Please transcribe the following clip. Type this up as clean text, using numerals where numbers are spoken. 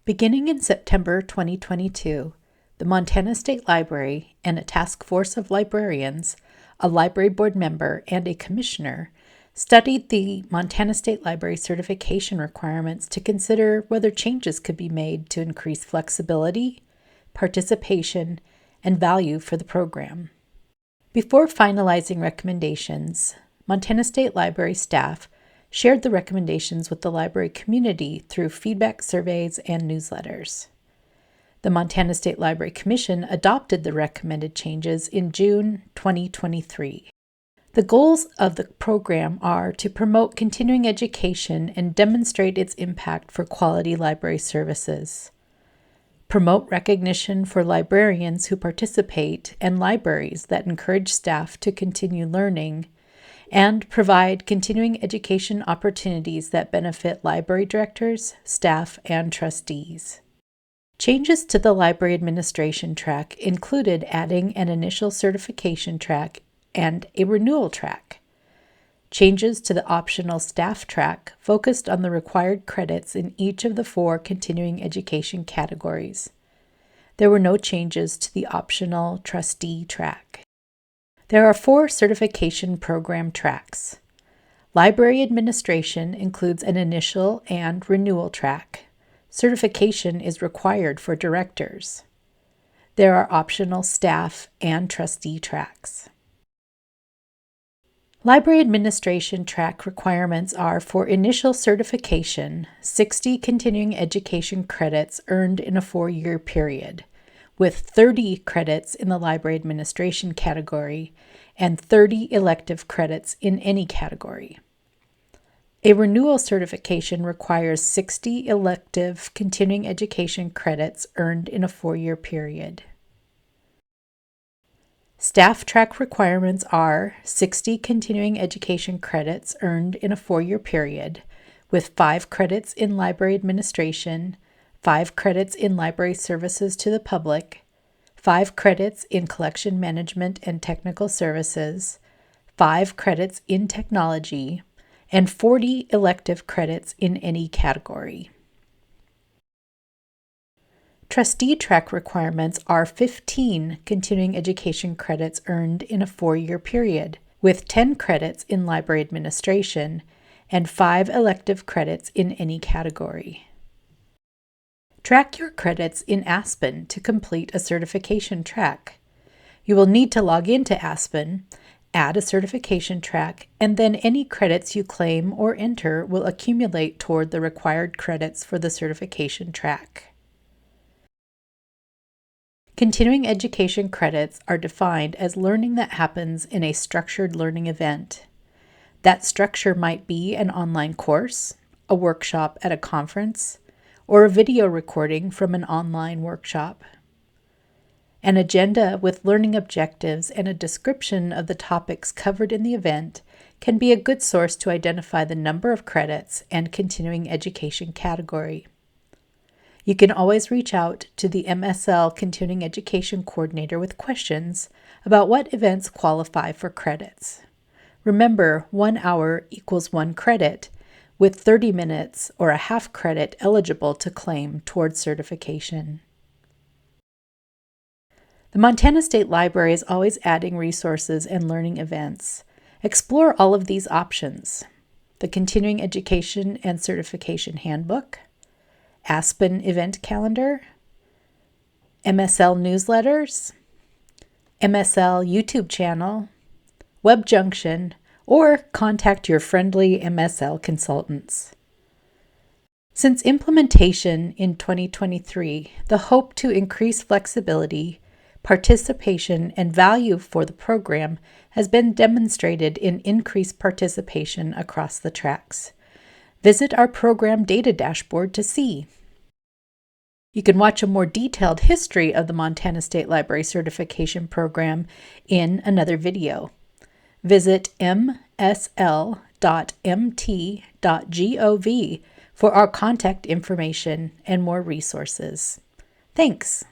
Beginning in September 2022, the Montana State Library and a task force of librarians, a library board member, and a commissioner studied the Montana State Library certification requirements to consider whether changes could be made to increase flexibility, participation, and value for the program. Before finalizing recommendations, Montana State Library staff shared the recommendations with the library community through feedback surveys and newsletters. The Montana State Library Commission adopted the recommended changes in June 2023. The goals of the program are to promote continuing education and demonstrate its impact for quality library services, promote recognition for librarians who participate and libraries that encourage staff to continue learning, and provide continuing education opportunities that benefit library directors, staff, and trustees. Changes to the library administration track included adding an initial certification track and a renewal track. Changes to the optional staff track focused on the required credits in each of the 4 continuing education categories. There were no changes to the optional trustee track. There are 4 certification program tracks. Library administration includes an initial and renewal track. Certification is required for directors. There are optional staff and trustee tracks. Library administration track requirements are for initial certification, 60 continuing education credits earned in a 4-year period, with 30 credits in the library administration category and 30 elective credits in any category. A renewal certification requires 60 elective continuing education credits earned in a 4-year period. Staff track requirements are 60 continuing education credits earned in a 4-year period, with 5 credits in library administration, 5 credits in library services to the public, 5 credits in collection management and technical services, 5 credits in technology, and 40 elective credits in any category. Trustee track requirements are 15 continuing education credits earned in a 4-year period, with 10 credits in library administration and 5 elective credits in any category. Track your credits in Aspen to complete a certification track. You will need to log into Aspen, add a certification track, and then any credits you claim or enter will accumulate toward the required credits for the certification track. Continuing education credits are defined as learning that happens in a structured learning event. That structure might be an online course, a workshop at a conference, or a video recording from an online workshop. An agenda with learning objectives and a description of the topics covered in the event can be a good source to identify the number of credits and continuing education category. You can always reach out to the MSL Continuing Education Coordinator with questions about what events qualify for credits. Remember, 1 hour equals 1 credit, with 30 minutes or a half credit eligible to claim towards certification. The Montana State Library is always adding resources and learning events. Explore all of these options: the Continuing Education and Certification Handbook, Aspen Event Calendar, MSL Newsletters, MSL YouTube channel, Web Junction, or contact your friendly MSL consultants. Since implementation in 2023, the hope to increase flexibility, participation, and value for the program has been demonstrated in increased participation across the tracks. Visit our program data dashboard to see. You can watch a more detailed history of the Montana State Library Certification Program in another video. Visit msl.mt.gov for our contact information and more resources. Thanks.